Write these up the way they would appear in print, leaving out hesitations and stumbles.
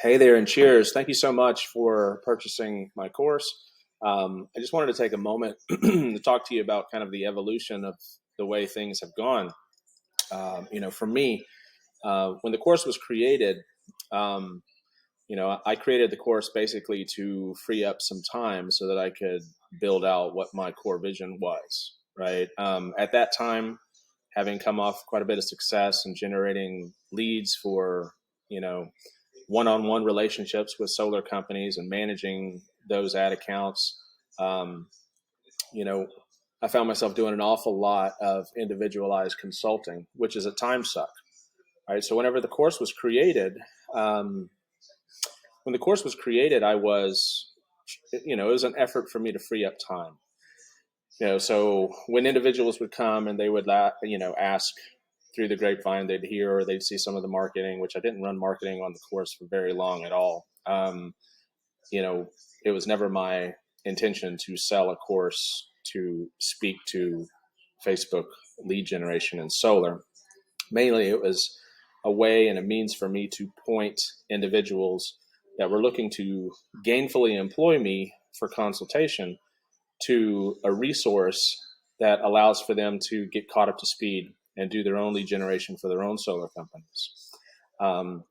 Hey there, and cheers. Thank you so much for purchasing my course. I just wanted to take a moment to talk to you about kind of the evolution of the way things have gone. For me, when the course was created, um, I created the course basically to free up some time so that I could build out what my core vision was, right? At that time, having come off quite a bit of success and generating leads for, you know, one-on-one relationships with solar companies and managing those ad accounts. Um, you know, I found myself doing an awful lot of individualized consulting, which is a time suck. Right. So whenever the course was created, um, when the course was created, it was an effort for me to free up time. So when individuals would come and they would, ask through the grapevine, they'd hear or they'd see some of the marketing, which I didn't run marketing on the course for very long at all. You know, it was never my intention to sell a course to speak to Facebook lead generation and solar. Mainly, it was a way and a means for me to point individuals that were looking to gainfully employ me for consultation to a resource that allows for them to get caught up to speed and do their own lead generation for their own solar companies. Um,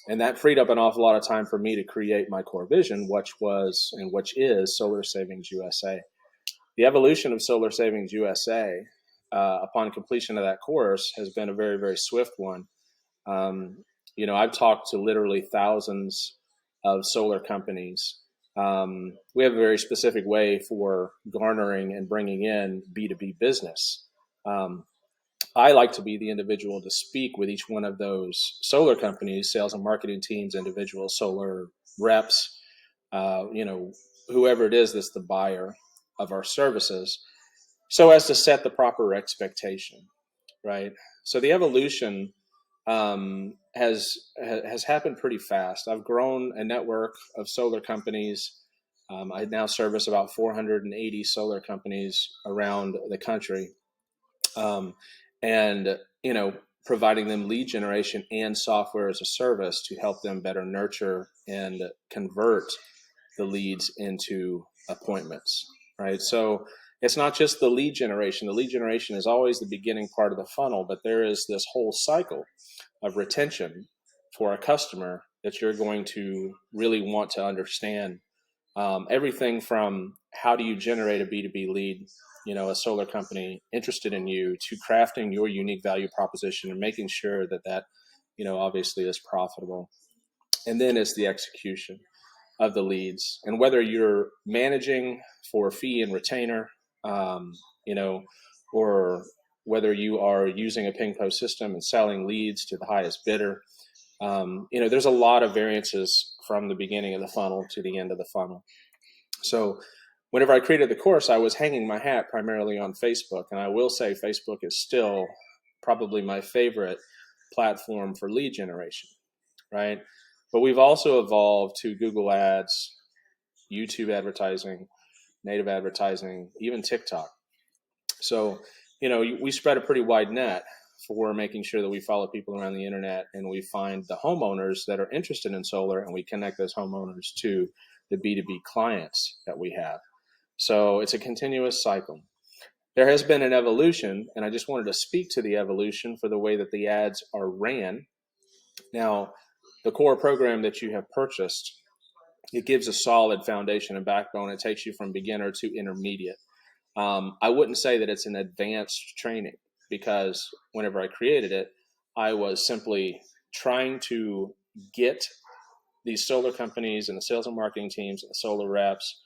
and that freed up an awful lot of time for me to create my core vision, which is Solar Savings USA. The evolution of Solar Savings USA, upon completion of that course, has been a very, very swift one. I've talked to literally thousands of solar companies. We have a very specific way for garnering and bringing in B2B business. Um, I like to be the individual to speak with each one of those solar companies, sales and marketing teams, individual solar reps, whoever it is that's the buyer of our services, so as to set the proper expectation, right? So the evolution has happened pretty fast. I've grown a network of solar companies. I now service about 480 solar companies around the country. Um, and providing them lead generation and software as a service to help them better nurture and convert the leads into appointments, right? So it's not just the lead generation. The lead generation is always the beginning part of the funnel, but there is this whole cycle of retention for a customer that you're going to really want to understand. Everything from how do you generate a B2B lead, a solar company interested in you, to crafting your unique value proposition and making sure that obviously is profitable. And then it's the execution of the leads. And whether you're managing for fee and retainer, um, you know, or whether you are using a ping post system and selling leads to the highest bidder, there's a lot of variances from the beginning of the funnel to the end of the funnel. So whenever I created the course, I was hanging my hat primarily on Facebook. And I will say Facebook is still probably my favorite platform for lead generation, right? But we've also evolved to Google Ads, YouTube advertising, native advertising, even TikTok. So, we spread a pretty wide net for making sure that we follow people around the internet and we find the homeowners that are interested in solar, and we connect those homeowners to the B2B clients that we have. So it's a continuous cycle. There has been an evolution, and I just wanted to speak to the evolution for the way that the ads are ran. Now, the core program that you have purchased, it gives a solid foundation and backbone. It takes you from beginner to intermediate. I wouldn't say that it's an advanced training, because whenever I created it, I was simply trying to get these solar companies and the sales and marketing teams and the solar reps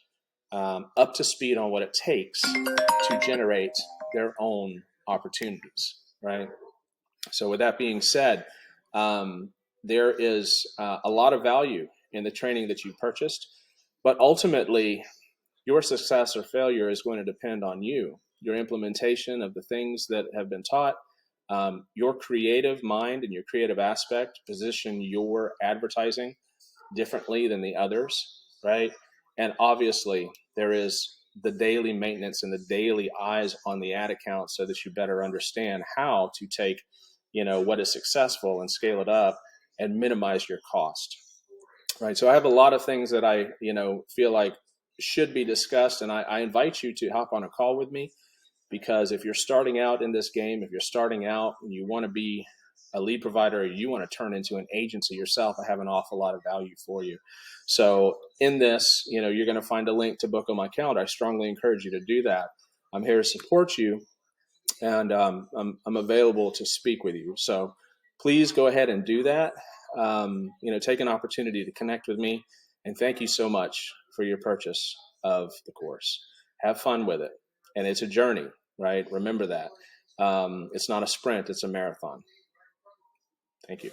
up to speed on what it takes to generate their own opportunities, right? So with that being said, there is a lot of value in the training that you purchased, but ultimately your success or failure is going to depend on you, your implementation of the things that have been taught, your creative mind and your creative aspect position your advertising differently than the others, right? And obviously there is the daily maintenance and the daily eyes on the ad account so that you better understand how to take, what is successful and scale it up and minimize your cost, right? So I have a lot of things that I, feel like should be discussed. And I invite you to hop on a call with me, because if you're starting out in this game, if you're starting out and you want to be a lead provider, or you want to turn into an agency yourself, I have an awful lot of value for you. So in this, you're going to find a link to book on my calendar. I strongly encourage you to do that. I'm here to support you, and I'm available to speak with you. So please go ahead and do that. Take an opportunity to connect with me. And thank you so much for your purchase of the course. Have fun with it. And it's a journey, right? Remember that. It's not a sprint, it's a marathon. Thank you.